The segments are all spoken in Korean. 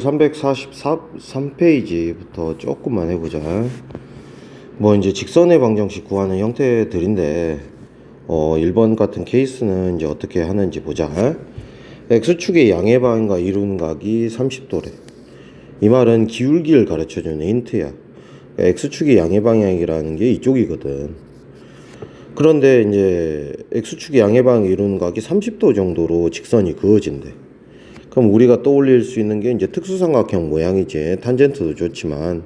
343페이지부터 조금만 해보자. 뭐 이제 직선의 방정식 구하는 형태들인데 1번 같은 케이스는 이제 어떻게 하는지 보자. X축의 양의 방향과 이루는 각이 30도래. 이 말은 기울기를 가르쳐주는 힌트야. X축의 양의 방향이라는 게 이쪽이거든. 그런데 이제 X축의 양의 방향 이루는 각이 30도 정도로 직선이 그어진대. 그럼 우리가 떠올릴 수 있는 게 이제 특수삼각형 모양이지. 탄젠트도 좋지만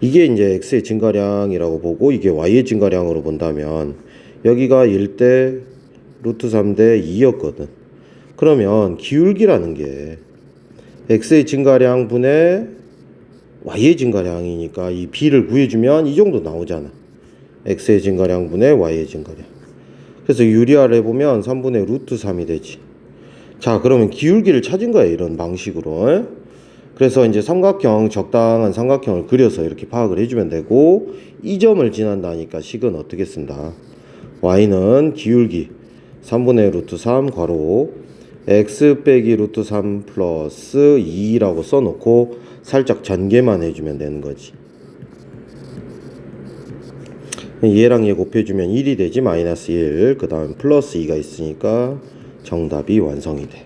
이게 이제 x의 증가량이라고 보고 이게 y의 증가량으로 본다면 여기가 1대 루트 3대 2였거든. 그러면 기울기라는 게 x의 증가량 분의 y의 증가량이니까 이 b를 구해주면 이 정도 나오잖아. x의 증가량 분의 y의 증가량. 그래서 유리화를 해보면 3분의 루트 3이 되지. 자, 그러면 기울기를 찾은 거야, 이런 방식으로. 그래서 이제 삼각형, 적당한 삼각형을 그려서 이렇게 파악을 해주면 되고, 이 점을 지난다니까 식은 어떻게 쓴다? y는 기울기 3분의 루트 3 괄호 x 빼기 루트 3 플러스 2라고 써놓고 살짝 전개만 해주면 되는 거지. 얘랑 얘 곱해주면 1이 되지. 마이너스 1. 그 다음 플러스 2가 있으니까 정답이 완성이 돼.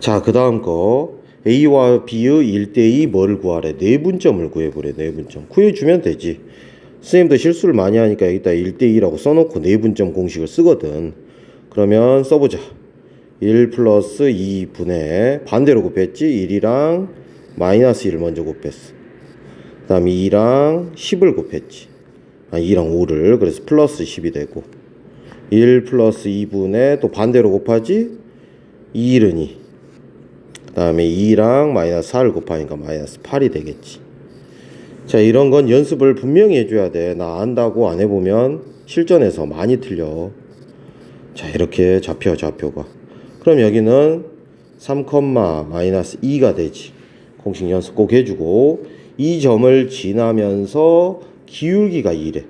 자, 그 다음 거 A와 B의 1대2 뭐를 구하래? 내분점을 구해보래. 내분점 구해주면 되지. 선생님도 실수를 많이 하니까 여기다 1대2라고 써놓고 내분점 공식을 쓰거든. 그러면 써보자. 1 플러스 2분의 반대로 곱했지. 1이랑 마이너스 1을 먼저 곱했어. 그 다음 2랑 10을 곱했지. 2랑 5를. 그래서 플러스 10이 되고 1 플러스 2분의 또 반대로 곱하지. 2는 2. 그 다음에 2랑 마이너스 4를 곱하니까 마이너스 8이 되겠지. 자, 이런 건 연습을 분명히 해줘야 돼. 나 안다고 안 해보면 실전에서 많이 틀려. 자, 이렇게 좌표가. 그럼 여기는 3, 마이너스 2가 되지. 공식 연습 꼭 해주고 이 점을 지나면서 기울기가 2래.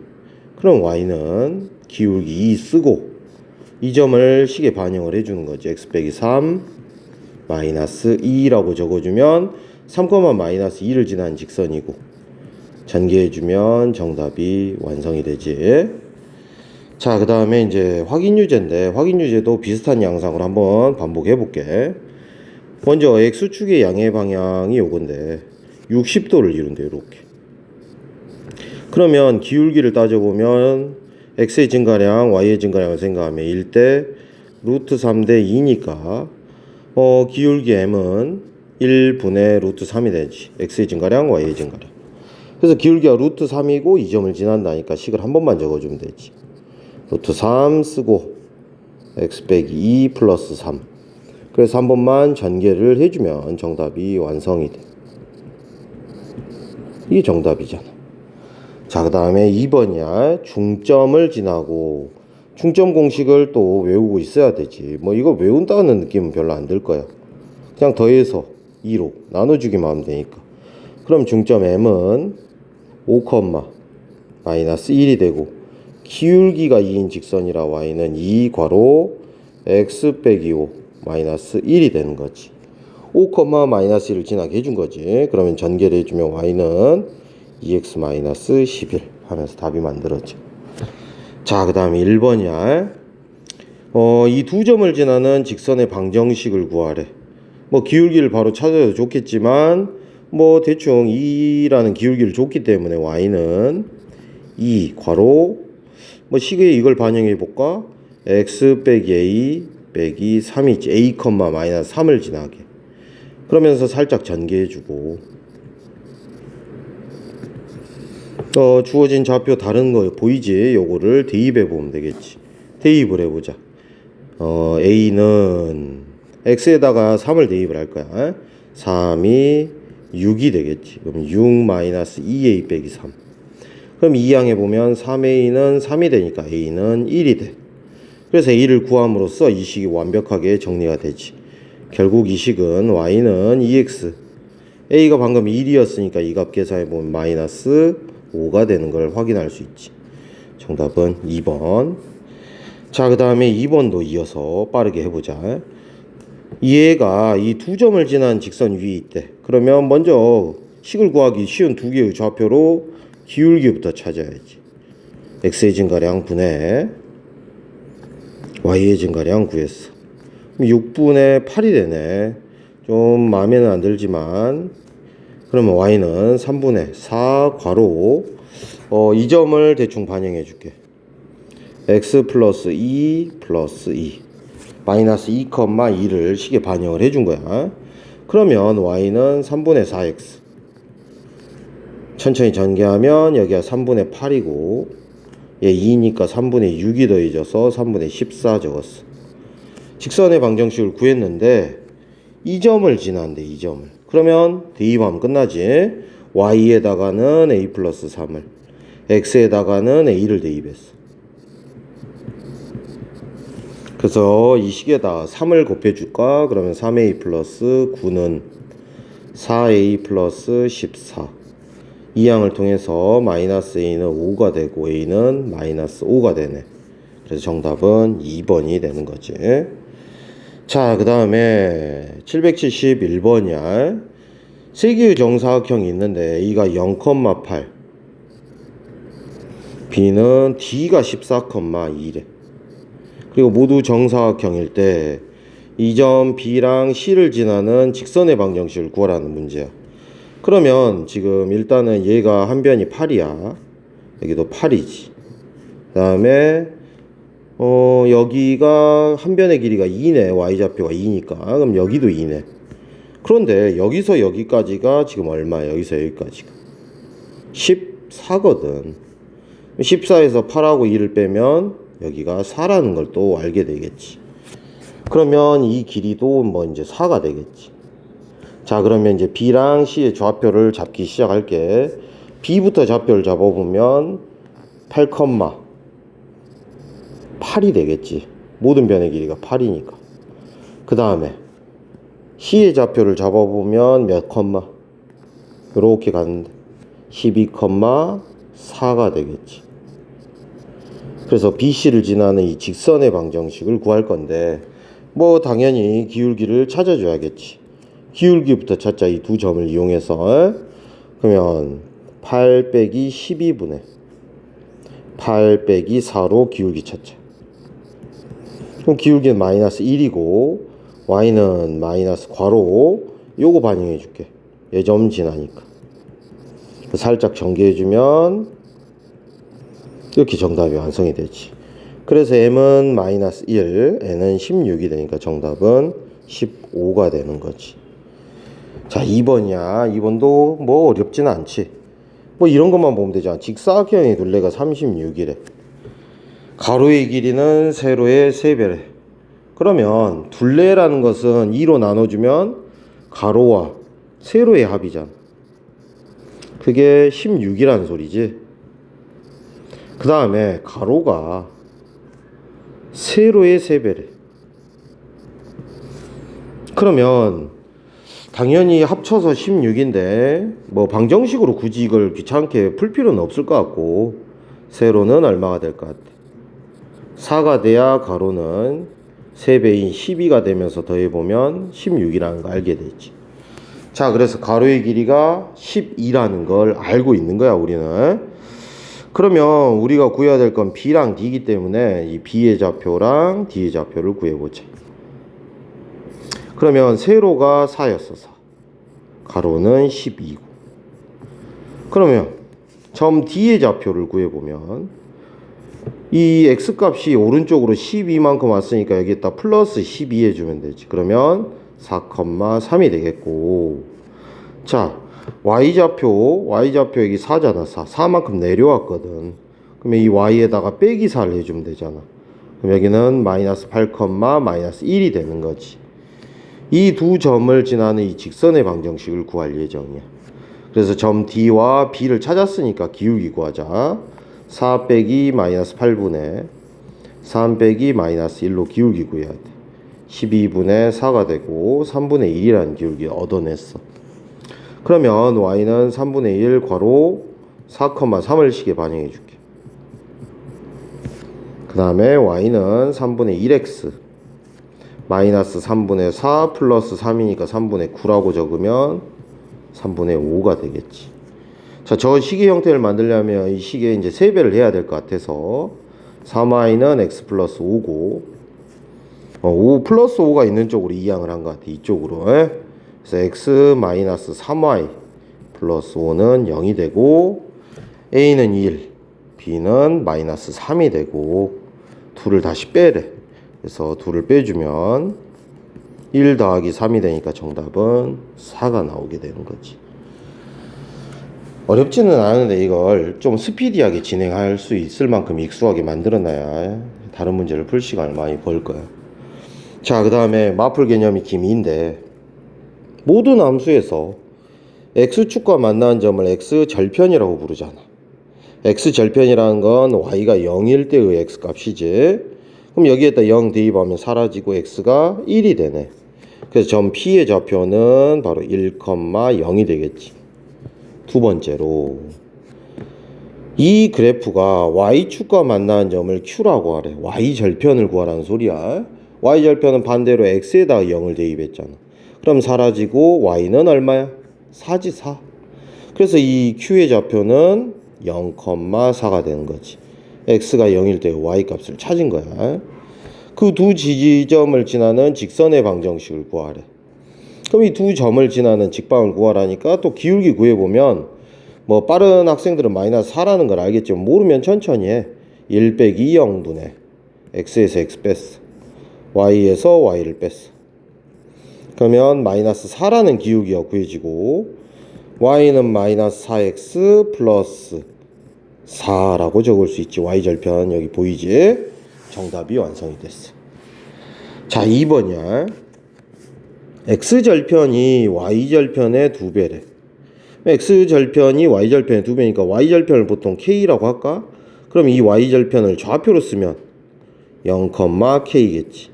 그럼 y는 기울기 2 쓰고 이 점을 식에 반영을 해주는 거지. x 빼기 3 마이너스 2라고 적어주면 3, 마이너스 2를 지난 직선이고 전개해주면 정답이 완성이 되지. 자, 그 다음에 이제 확인유제인데 확인유제도 비슷한 양상으로 한번 반복해 볼게. 먼저 x축의 양의 방향이 요건데 60도를 이룬대. 이렇게. 그러면 기울기를 따져보면 x의 증가량, y의 증가량을 생각하면 1대 루트 3대 2니까 기울기 m은 1분의 루트 3이 되지. x의 증가량, y의 증가량. 그래서 기울기가 루트 3이고 이 점을 지난다니까 식을 한 번만 적어주면 되지. 루트 3 쓰고 x 빼기 2 플러스 3. 그래서 한 번만 전개를 해주면 정답이 완성이 돼. 이게 정답이잖아. 자, 그 다음에 2번이야. 중점을 지나고 중점 공식을 또 외우고 있어야 되지. 뭐 이거 외운다는 느낌은 별로 안 들 거야. 그냥 더해서 2로 나눠주기만 하면 되니까. 그럼 중점 m은 5, 마이너스 1이 되고 기울기가 2인 직선이라 y는 2 괄호 x 빼기 5 마이너스 1이 되는 거지. 5, 마이너스 1을 지나게 해준 거지. 그러면 전개를 해주면 y는 2x 마이너스 11 하면서 답이 만들어져. 자, 그 다음에 1번이야. 이 두 점을 지나는 직선의 방정식을 구하래. 뭐 기울기를 바로 찾아도 좋겠지만 뭐 대충 2라는 기울기를 줬기 때문에 y는 2 괄호 뭐 식에 이걸 반영해 볼까? x 빼기 a 빼기 3이지. a, 마이너스 3을 지나게. 그러면서 살짝 전개해주고 주어진 좌표 다른 거 보이지? 요거를 대입해 보면 되겠지. 대입을 해보자. a는 x에다가 3을 대입을 할 거야. 3이 6이 되겠지. 그럼 6 마이너스 2a 빼기 3. 그럼 이항해 보면 3a는 3이 되니까 a는 1이 돼. 그래서 a를 구함으로써 이 식이 완벽하게 정리가 되지. 결국 이 식은 y는 2x a가 방금 1이었으니까 이 값 계산해 보면 마이너스 5가 되는 걸 확인할 수 있지. 정답은 2번. 자, 그 다음에 2번도 이어서 빠르게 해보자. 얘가 이 두 점을 지난 직선 위에 있대. 그러면 먼저 식을 구하기 쉬운 두 개의 좌표로 기울기부터 찾아야지. x의 증가량 분의 y의 증가량 구했어. 6분의 8이 되네. 좀 마음에는 안 들지만, 그러면 y는 3분의 4 괄호 이 점을 대충 반영해 줄게. x 플러스 2 플러스 2 마이너스 2,2를 식에 반영을 해준 거야. 그러면 y는 3분의 4x. 천천히 전개하면 여기가 3분의 8이고 얘 2니까 3분의 6이 더해져서 3분의 14 적었어. 직선의 방정식을 구했는데 이 점을 지난대. 이 점을. 그러면 대입하면 끝나지. y에다가는 a 플러스 3을, x에다가는 a를 대입했어. 그래서 이 식에다 3을 곱해줄까? 그러면 3a 플러스 9는 4a 플러스 14. 이 양을 통해서 마이너스 a는 5가 되고 a는 마이너스 5가 되네. 그래서 정답은 2번이 되는 거지. 자, 그 다음에 771번이야. 세 개의 정사각형이 있는데 a가 0,8, b는 d가 14,2래. 그리고 모두 정사각형일 때 이 점 B랑 C를 지나는 직선의 방정식을 구하라는 문제야. 그러면 지금 일단은 얘가 한 변이 8이야. 여기도 8이지. 그 다음에 여기가 한 변의 길이가 2네. y좌표가 2니까. 그럼 여기도 2네. 그런데 여기서 여기까지가 지금 얼마야? 여기서 여기까지가 14거든. 14에서 8하고 2를 빼면 여기가 4라는 걸 또 알게 되겠지. 그러면 이 길이도 뭐 이제 4가 되겠지. 자, 그러면 이제 B랑 C의 좌표를 잡기 시작할게. B부터 좌표를 잡아보면 8,8이 되겠지. 모든 변의 길이가 8이니까. 그 다음에 C의 좌표를 잡아보면 몇 컴마? 이렇게 가는데 12,4가 되겠지. 그래서 BC를 지나는 이 직선의 방정식을 구할 건데 뭐 당연히 기울기를 찾아줘야겠지. 기울기부터 찾자. 이 두 점을 이용해서. 그러면 8 빼기 12분의 8 빼기 4로 기울기 찾자. 그럼 기울기는 마이너스 1이고 y는 마이너스 괄호 요거 반영해 줄게. 얘 점 지나니까. 살짝 전개해주면 이렇게 정답이 완성이 되지. 그래서 m은 마이너스 1, n은 16이 되니까 정답은 15가 되는 거지. 자, 2번이야. 2번도 뭐 어렵지는 않지. 뭐 이런 것만 보면 되잖아. 직사각형의 둘레가 36이래. 가로의 길이는 세로의 3배래. 그러면 둘레라는 것은 2로 나눠주면 가로와 세로의 합이잖아. 그게 16이라는 소리지. 그 다음에 가로가 세로의 3배래. 그러면 당연히 합쳐서 16인데 뭐 방정식으로 굳이 이걸 귀찮게 풀 필요는 없을 것 같고, 세로는 얼마가 될 것 같아? 4가 돼야 가로는 3배인 12가 되면서 더해보면 16이라는 거 알게 되지. 자, 그래서 가로의 길이가 12라는 걸 알고 있는 거야 우리는. 그러면 우리가 구해야 될 건 B랑 D이기 때문에 이 B의 좌표랑 D의 좌표를 구해보자. 그러면 세로가 4였어. 4. 가로는 12고. 그러면 점 D의 좌표를 구해보면 이 X값이 오른쪽으로 12만큼 왔으니까 여기에다 플러스 12 해주면 되지. 그러면 4,3이 되겠고, 자, Y좌표 여기 4잖아. 4만큼 내려왔거든. 그러면 이 Y에다가 빼기 4를 해주면 되잖아. 그럼 여기는 마이너스 8, 마이너스 1이 되는 거지. 이 두 점을 지나는 이 직선의 방정식을 구할 예정이야. 그래서 점 D와 B를 찾았으니까 기울기 구하자. 4 빼기 마이너스 8분의 3 빼기 마이너스 1로 기울기 구해야 돼. 12분의 4가 되고 3분의 1이라는 기울기 얻어냈어. 그러면 y는 3분의 1 괄호 4,3을 식에 반영해 줄게. 그 다음에 y는 3분의 1x 마이너스 3분의 4 플러스 3이니까 3분의 9라고 적으면 3분의 5가 되겠지. 자, 저 식의 형태를 만들려면 이 식에 이제 세배를 해야 될 것 같아서 3y는 x 플러스 5고 5 플러스 5가 있는 쪽으로 이항을 한 것 같아. 이쪽으로. 그래서 x 마이너스 3y 플러스 5는 0이 되고 a는 1, b는 마이너스 3이 되고 2를 다시 빼래. 그래서 2를 빼주면 1 더하기 3이 되니까 정답은 4가 나오게 되는 거지. 어렵지는 않은데 이걸 좀 스피디하게 진행할 수 있을 만큼 익숙하게 만들어놔야 다른 문제를 풀 시간을 많이 벌 거야. 자, 그 다음에 마풀 개념이 기미인데 모든 함수에서 x축과 만나는 점을 x절편이라고 부르잖아. x절편이라는 건 y가 0일 때의 x값이지. 그럼 여기에다 0 대입하면 사라지고 x가 1이 되네. 그래서 점 P의 좌표는 바로 1,0이 되겠지. 두 번째로 이 그래프가 y축과 만나는 점을 Q라고 하래. y절편을 구하라는 소리야. y절편은 반대로 x에다가 0을 대입했잖아. 그럼 사라지고 y는 얼마야? 4지 4. 그래서 이 Q의 좌표는 0,4가 되는 거지. x가 0일 때 y값을 찾은 거야. 그 두 지점을 지나는 직선의 방정식을 구하래. 그럼 이 두 점을 지나는 직방을 구하라니까 또 기울기 구해보면 뭐 빠른 학생들은 마이너스 4라는 걸 알겠지만 모르면 천천히 해. 1 빼기 0분의 x에서 x 뺐어. y에서 y를 뺐어. 그러면 마이너스 4라는 기울기가 구해지고 y는 마이너스 4x 플러스 4라고 적을 수 있지. y절편 여기 보이지? 정답이 완성이 됐어. 자, 2번이야. x절편이 y절편의 2배래. x절편이 y절편의 2배니까 y절편을 보통 k라고 할까? 그럼 이 y절편을 좌표로 쓰면 0,k겠지.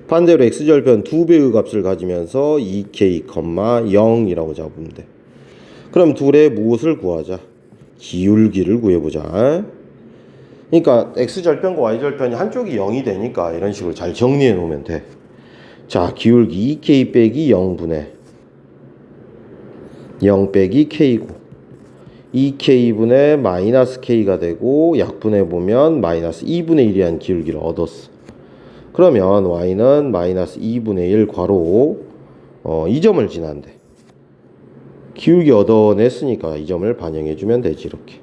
반대로 x절편 2배의 값을 가지면서 2k, 0이라고 잡으면 돼. 그럼 둘의 무엇을 구하자? 기울기를 구해보자. 그러니까 x절편과 y절편이 한쪽이 0이 되니까 이런 식으로 잘 정리해 놓으면 돼. 자, 기울기 2k 빼기 0분의 0 빼기 k고 2k분의 마이너스 k가 되고 약분해 보면 마이너스 2분의 1이란 기울기를 얻었어. 그러면 y는 마이너스 2분의 1 괄호 이 점을 지난대. 기울기 얻어냈으니까 이 점을 반영해 주면 되지. 이렇게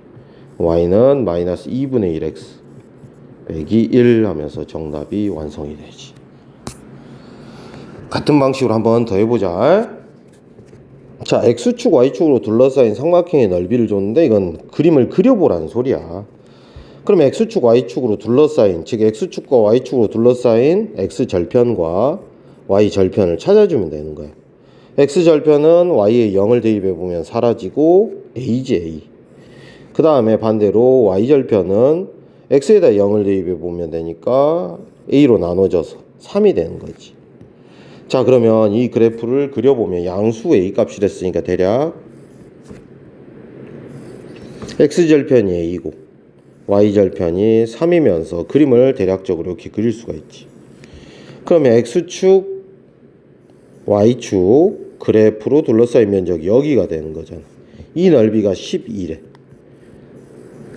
y는 마이너스 2분의 1x 빼기 1 하면서 정답이 완성이 되지. 같은 방식으로 한번 더 해보자. 자, x축 y축으로 둘러싸인 삼각형의 넓이를 줬는데 이건 그림을 그려보라는 소리야. 그럼 x축 y축으로 둘러싸인, 즉 x축과 y축으로 둘러싸인 x절편과 y절편을 찾아주면 되는 거야. x절편은 y에 0을 대입해보면 사라지고 a지 a. 그 다음에 반대로 y절편은 x에다 0을 대입해보면 되니까 a로 나눠져서 3이 되는 거지. 자, 그러면 이 그래프를 그려보면 양수 a 값이 됐으니까 대략 x절편이 a고 y절편이 3이면서 그림을 대략적으로 이렇게 그릴 수가 있지. 그러면 x축 y축 그래프로 둘러싸인 면적이 여기가 되는 거잖아. 이 넓이가 12래.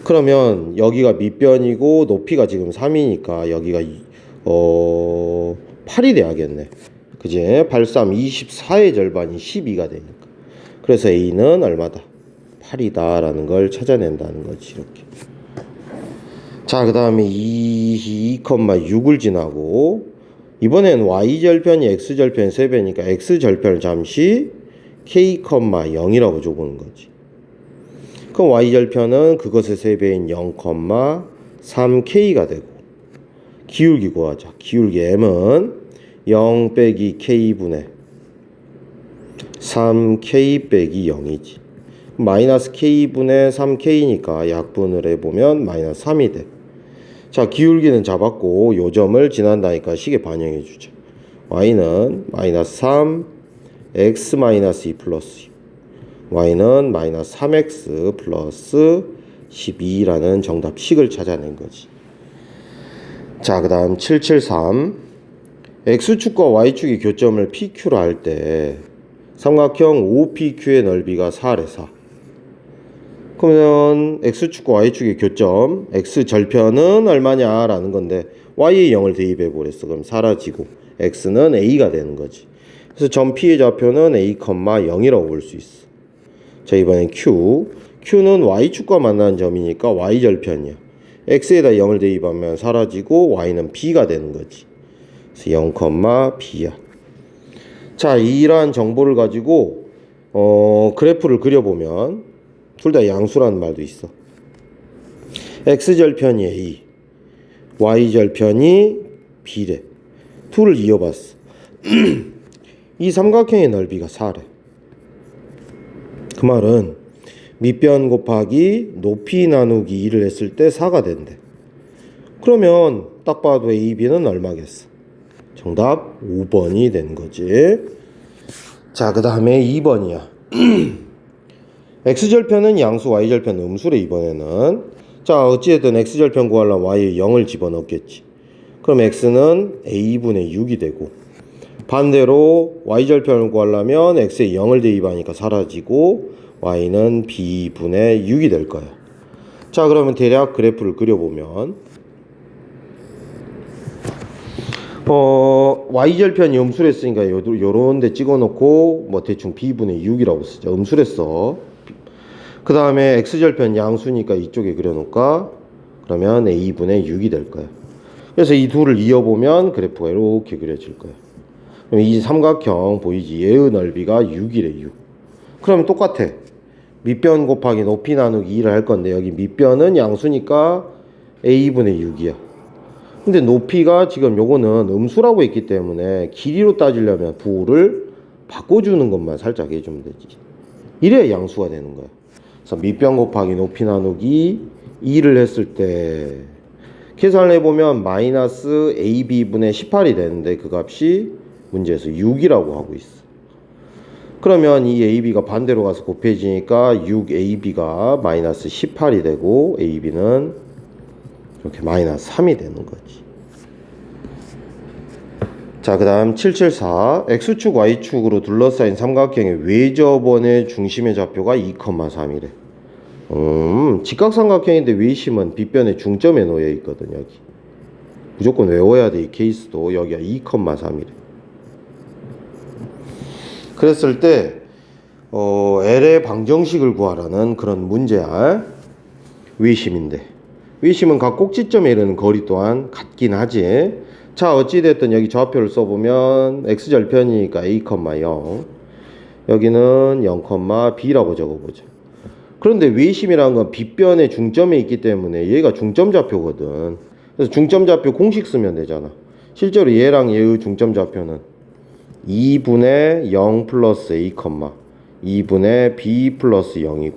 그러면 여기가 밑변이고 높이가 지금 3이니까 여기가 8이 돼야겠네. 그지? 8, 3, 24의 절반이 12가 되니까. 그래서 A는 얼마다? 8이다 라는 걸 찾아낸다는 거지. 이렇게. 자, 그 다음에 2,6을 지나고 이번엔 Y절편이 X절편 3배니까 X절편을 잠시 K,0이라고 줘보는 거지. 그럼 Y절편은 그것의 3배인 0,3K가 되고 기울기 구하자. 기울기 M은 0 빼기 K분의 3K 빼기 0이지. 마이너스 K분의 3K니까 약분을 해보면 마이너스 3이 돼. 자, 기울기는 잡았고 요 점을 지난다니까 식에 반영해 주자. Y는 마이너스 3 X 마이너스 2 플러스 2 Y는 마이너스 3X 플러스 12라는 정답식을 찾아낸 거지. 자, 그 다음 773 X축과 Y축의 교점을 PQ로 할 때 삼각형 OPQ의 넓이가 4래 4. 그러면 X축과 Y축의 교점 X절편은 얼마냐 라는 건데 Y에 0을 대입해 보랬어. 그럼 사라지고 X는 A가 되는 거지. 그래서 점 P의 좌표는 A, 0이라고 볼 수 있어. 자, 이번엔 Q는 Y축과 만나는 점이니까 Y절편이야. X에다 0을 대입하면 사라지고 Y는 B가 되는 거지. 그래서 0, B야. 자, 이러한 정보를 가지고 그래프를 그려보면 둘 다 양수라는 말도 있어. X절편이 A, Y절편이 B래. 둘을 이어봤어. 이 삼각형의 넓이가 4래. 그 말은 밑변 곱하기 높이 나누기 2를 했을 때 4가 된대. 그러면 딱 봐도 AB는 얼마겠어? 정답 5번이 된 거지. 자, 그 다음에 2번이야. X절편은 양수, Y절편은 음수래 이번에는. 자, 어찌됐든 X절편 구하려면 Y에 0을 집어넣겠지. 그럼 X는 A분의 6이 되고, 반대로 Y절편을 구하려면 X에 0을 대입하니까 사라지고 Y는 B분의 6이 될 거야. 자, 그러면 대략 그래프를 그려보면 Y절편이 음수랬으니까 요런 데 찍어놓고 뭐 대충 B분의 6이라고 쓰자. 음수랬어. 그 다음에 X절편 양수니까 이쪽에 그려놓을까? 그러면 A분의 6이 될 거야. 그래서 이 둘을 이어보면 그래프가 이렇게 그려질 거야. 그럼 이 삼각형 보이지? 얘의 넓이가 6이래 6. 그러면 똑같아. 밑변 곱하기 높이 나누기 2를 할 건데 여기 밑변은 양수니까 A분의 6이야. 근데 높이가 지금 요거는 음수라고 했기 때문에 길이로 따지려면 부호를 바꿔주는 것만 살짝 해주면 되지. 이래야 양수가 되는 거야. 그래서 밑변 곱하기 높이 나누기 2를 했을 때 계산을 해보면 마이너스 AB분의 18이 되는데 그 값이 문제에서 6이라고 하고 있어. 그러면 이 AB가 반대로 가서 곱해지니까 6AB가 마이너스 18이 되고 AB는 이렇게 마이너스 3이 되는 거지. 자, 그 다음 774. X축, Y축으로 둘러싸인 삼각형의 외접원의 중심의 좌표가 2,3이래. 직각삼각형인데 외심은 빗변의 중점에 놓여 있거든. 여기 무조건 외워야 돼. 이 케이스도 여기가 2,3이래. 그랬을 때 L의 방정식을 구하라는 그런 문제야. 외심인데 외심은 각 꼭지점에 이르는 거리 또한 같긴 하지. 자, 어찌됐든 여기 좌표를 써보면 X절편이니까 A, 0 여기는 0, B라고 적어보자. 그런데 외심이라는 건 빗변의 중점에 있기 때문에 얘가 중점 좌표거든. 그래서 중점 좌표 공식 쓰면 되잖아. 실제로 얘랑 얘의 중점 좌표는 2분의 0 플러스 A, 2분의 B 플러스 0이고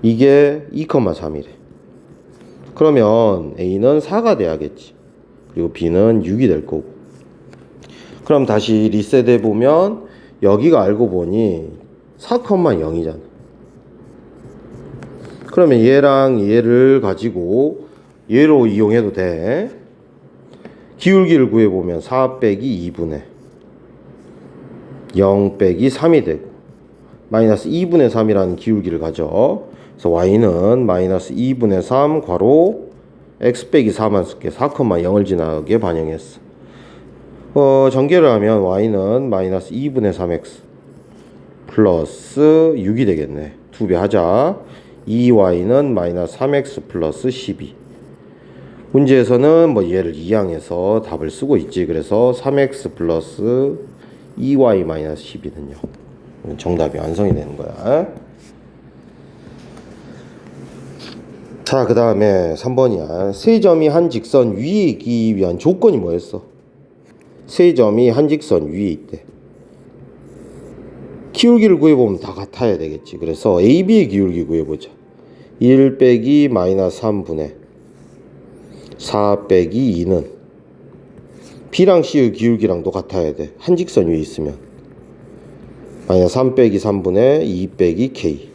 이게 2,3이래. 그러면 A는 4가 돼야겠지. 그리고 B는 6이 될 거고. 그럼 다시 리셋 해보면 여기가 알고 보니 4,0이잖아. 그러면 얘랑 얘를 가지고 얘로 이용해도 돼. 기울기를 구해보면 4 빼기 2분의 0 빼기 3이 되고 마이너스 2분의 3이라는 기울기를 가져. 그래서 Y는 마이너스 2분의 3 괄호 X 빼기 4만 쓸게. 4,0을 지나게 반영했어. 전개를 하면 Y는 마이너스 2분의 3X 플러스 6이 되겠네. 2배 하자. 2Y는 마이너스 3X 플러스 12. 문제에서는 뭐 얘를 이항해서 답을 쓰고 있지. 그래서 3X 플러스 2Y 마이너스 12는요. 정답이 완성이 되는 거야. 자, 그 다음에 3번이야. 세 점이 한 직선 위에 있기 위한 조건이 뭐였어? 세 점이 한 직선 위에 있대. 기울기를 구해보면 다 같아야 되겠지. 그래서 AB의 기울기 구해보자. 1 빼기 마이너스 3분의 4 빼기 2는 B랑 C의 기울기랑도 같아야 돼. 한 직선 위에 있으면 마이너스 3 빼기 3분의 2 빼기 K.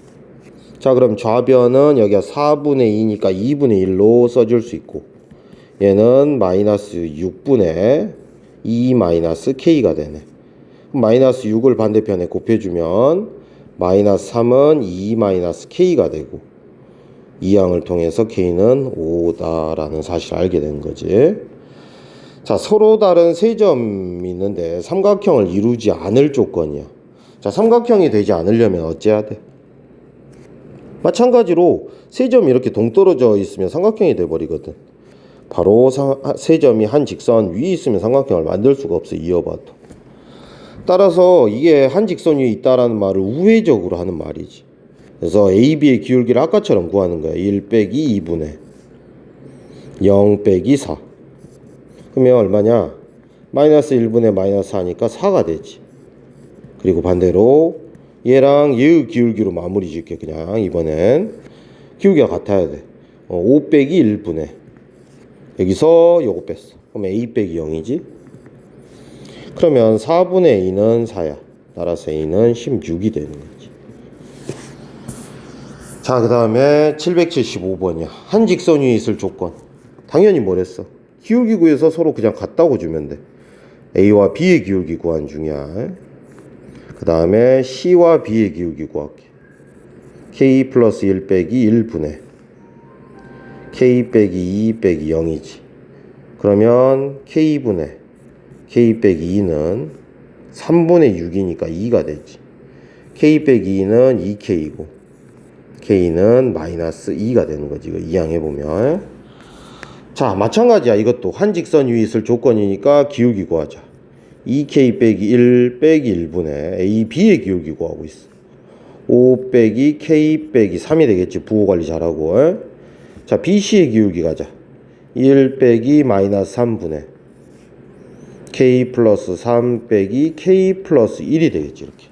자, 그럼 좌변은 여기가 4분의 2니까 2분의 1로 써줄 수 있고 얘는 마이너스 6분의 2-k가 되네. 마이너스 6을 반대편에 곱해주면 마이너스 3은 2-k가 되고 이 양을 통해서 k는 5다라는 사실을 알게 된 거지. 자, 서로 다른 세 점이 있는데 삼각형을 이루지 않을 조건이야. 자, 삼각형이 되지 않으려면 어째야 돼? 마찬가지로 세 점이 이렇게 동떨어져 있으면 삼각형이 돼버리거든. 바로 세 점이 한 직선 위에 있으면 삼각형을 만들 수가 없어, 이어봐도. 따라서 이게 한 직선 위에 있다라는 말을 우회적으로 하는 말이지. 그래서 AB의 기울기를 아까처럼 구하는 거야. 1 빼기 2분의 0 빼기 4. 그러면 얼마냐? 마이너스 1분의 마이너스 4니까 4가 되지. 그리고 반대로 얘랑 얘의 기울기로 마무리 짓게. 그냥 이번엔 기울기가 같아야 돼. 5 빼기 1분의 여기서 요거 뺐어. 그럼 A 빼기 0이지. 그러면 4분의 A는 4야. 따라서 A는 16이 되는 거지. 자, 그 다음에 775번이야. 한 직선 위에 있을 조건. 당연히 뭐랬어? 기울기 구해서 서로 그냥 같다고 주면 돼. A와 B의 기울기 구한 중이야. 그 다음에 C와 B의 기울기 구할게. K 플러스 1 빼기 1분의 K 빼기 2 빼기 0이지. 그러면 K분의 K 빼기 2는 3분의 6이니까 2가 되지. K 빼기 2는 2K이고 K는 마이너스 2가 되는 거지. 이거 이항해보면. 자, 마찬가지야. 이것도 한 직선 위에 있을 조건이니까 기울기 구하자. 2K 빼기 1 빼기 1분의 A, B의 기울기 구하고 있어. 5 빼기 K 빼기 3이 되겠지. 부호 관리 잘하고. 자, BC의 기울기 가자. 1 빼기 마이너스 3분의 K 플러스 3 빼기 K 플러스 1이 되겠지. 이렇게.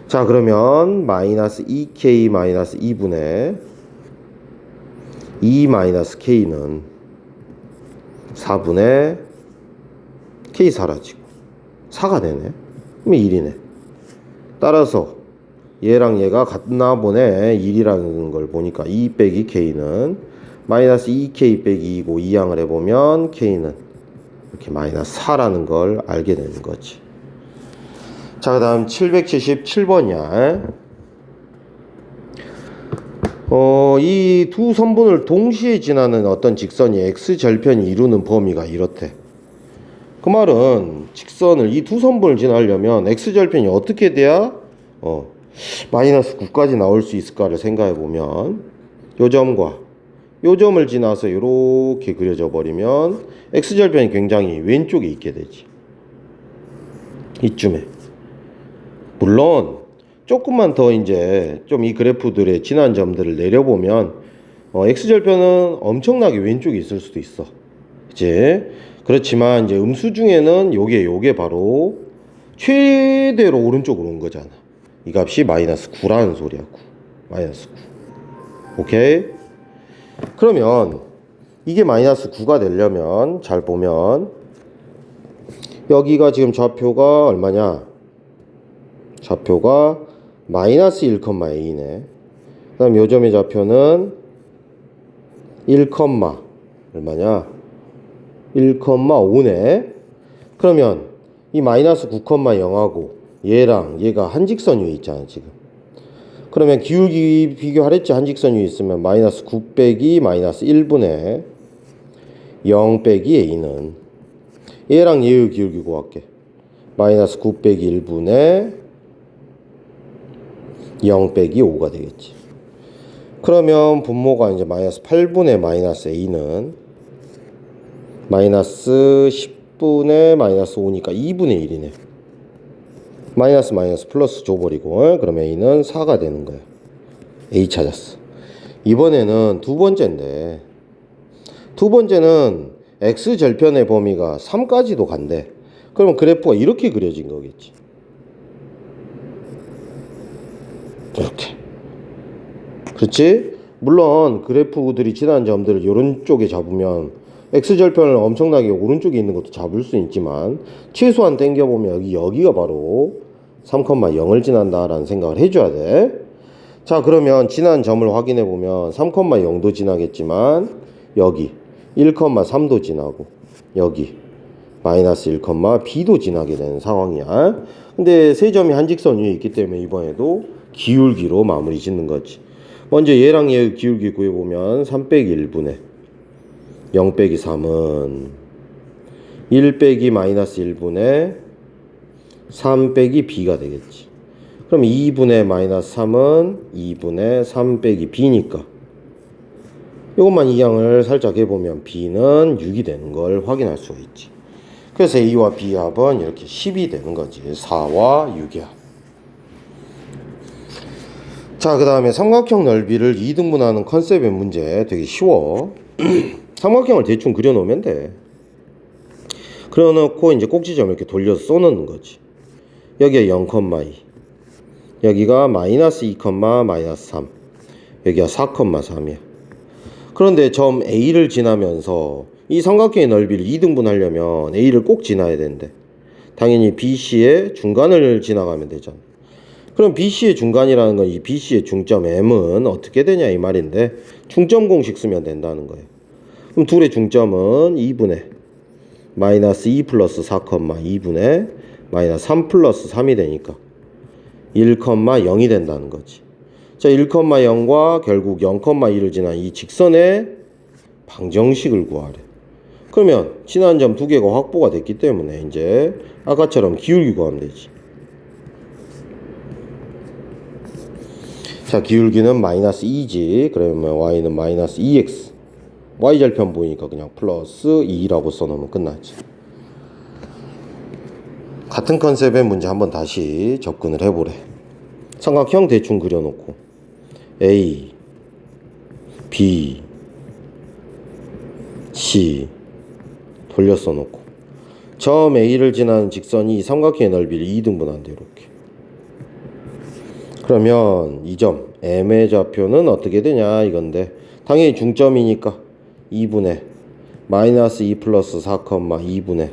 자, 그러면 마이너스 2K 마이너스 2분의 2 마이너스 K는 4분의 K 사라지고 4가 되네. 그럼 1이네. 따라서 얘랑 얘가 같나 보네. 1이라는 걸 보니까 2 빼기 K는 마이너스 2K 빼기 2고 이항을 해보면 K는 이렇게 마이너스 4라는 걸 알게 되는 거지. 자, 그 다음 777번이야. 이 두 선분을 동시에 지나는 어떤 직선이 X절편이 이루는 범위가 이렇대. 그 말은 직선을 이 두 선분을 지나려면 X절편이 어떻게 돼야 마이너스 9까지 나올 수 있을까를 생각해 보면 요 점과 요 점을 지나서 이렇게 그려져 버리면 X절편이 굉장히 왼쪽에 있게 되지. 이쯤에. 물론 조금만 더 이제 좀 이 그래프들의 지난 점들을 내려보면 X절편은 엄청나게 왼쪽에 있을 수도 있어. 그치? 그렇지만 이제 음수 중에는 요게 바로 최대로 오른쪽으로 온 거잖아. 이 값이 마이너스 9라는 소리야. 9. 마이너스 9. 오케이? 그러면 이게 마이너스 9가 되려면 잘 보면 여기가 지금 좌표가 얼마냐? 좌표가 마이너스 1,a네. 그 다음 요 점의 좌표는 1, 얼마냐? 1,5네. 그러면 이 마이너스 9,0하고 얘랑 얘가 한 직선 위에 있잖아 지금. 그러면 기울기 비교하랬지. 한 직선 위에 있으면 마이너스 9 빼기 마이너스 1분의 0 빼기 a는 얘랑 얘의 기울기 구할게. 마이너스 9 빼기 1분의 0 빼기 5가 되겠지. 그러면 분모가 이제 마이너스 8분의 마이너스 a는 마이너스 10분의 마이너스 5니까 2분의 1이네. 마이너스 마이너스 플러스 줘버리고 그러면 a는 4가 되는 거야. a 찾았어. 이번에는 두 번째인데 두 번째는 x절편의 범위가 3까지도 간대. 그러면 그래프가 이렇게 그려진 거겠지. 이렇게. 그렇지? 물론 그래프들이 지난 점들을 이런 쪽에 잡으면 x절편을 엄청나게 오른쪽에 있는 것도 잡을 수 있지만 최소한 당겨보면 여기가 바로 3,0을 지난다라는 생각을 해줘야 돼. 자, 그러면 지난 점을 확인해보면 3,0도 지나겠지만 여기 1,3도 지나고 여기 마이너스 1, B도 지나게 되는 상황이야. 근데 세 점이 한 직선 위에 있기 때문에 이번에도 기울기로 마무리 짓는 거지. 먼저 얘랑 얘 기울기 구해보면 3 빼기 1분의 0 빼기 3은 1 빼기 마이너스 1분의 3 빼기 B가 되겠지. 그럼 2분의 마이너스 3은 2분의 3 빼기 B니까 이것만 이 양을 살짝 해보면 B는 6이 되는 걸 확인할 수가 있지. 그래서 A와 B 합은 이렇게 10이 되는 거지. 4와 6의 합. 자, 그 다음에 삼각형 넓이를 2등분하는 컨셉의 문제 되게 쉬워. 삼각형을 대충 그려놓으면 돼. 그려놓고 이제 꼭지점 이렇게 돌려서 쏘는 거지. 여기가 0,2, 여기가 마이너스 2, 마이너스 3, 여기가 4,3이야. 그런데 점 A를 지나면서 이 삼각형의 넓이를 2등분 하려면 A를 꼭 지나야 되는데 당연히 BC의 중간을 지나가면 되잖아. 그럼 BC의 중간이라는 건 이 BC의 중점 M은 어떻게 되냐 이 말인데 중점 공식 쓰면 된다는 거예요. 그럼 둘의 중점은 2분의 마이너스 2 플러스 4, 2분의 마이너스 3 플러스 3이 되니까 1,0이 된다는 거지. 자, 1,0과 결국 0,2를 지난 이 직선의 방정식을 구하래. 그러면 지난 점 두 개가 확보가 됐기 때문에 이제 아까처럼 기울기 구하면 되지. 자, 기울기는 마이너스 2지. 그러면 y는 마이너스 2x. y절편 보이니까 그냥 플러스 2라고 써놓으면 끝나지. 같은 컨셉의 문제 한번 다시 접근을 해보래. 삼각형 대충 그려놓고 A, B, C 돌려 써놓고 점 A를 지나는 직선이 이 삼각형의 넓이를 2등분한대 이렇게. 그러면 이 점 M의 좌표는 어떻게 되냐 이건데 당연히 중점이니까 2분의 마이너스 2 플러스 4, 2분의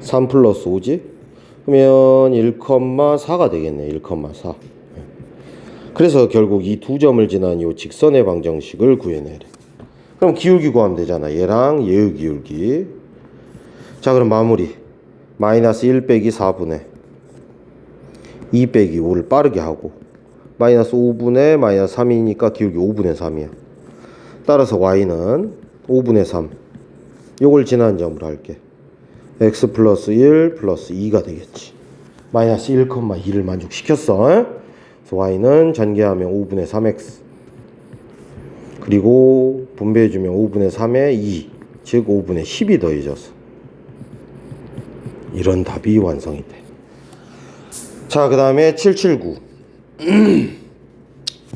3 플러스 5지? 그러면 1,4가 되겠네. 1,4. 그래서 결국 이 두 점을 지난 이 직선의 방정식을 구해내래. 그럼 기울기 구하면 되잖아. 얘랑 얘의 기울기. 자, 그럼 마무리. 마이너스 1 빼기 4분의 2 빼기 5를 빠르게 하고 마이너스 5분의 마이너스 3이니까 기울기 5분의 3이야. 따라서 y는 5분의 3 요걸 지난 점으로 할게. x 플러스 1 플러스 2가 되겠지. 마이너스 1,2를 만족시켰어. 그래서 y는 전개하면 5분의 3x 그리고 분배해주면 5분의 3에 2 즉 5분의 10이 더해져서 이런 답이 완성이 돼. 자, 그 다음에 779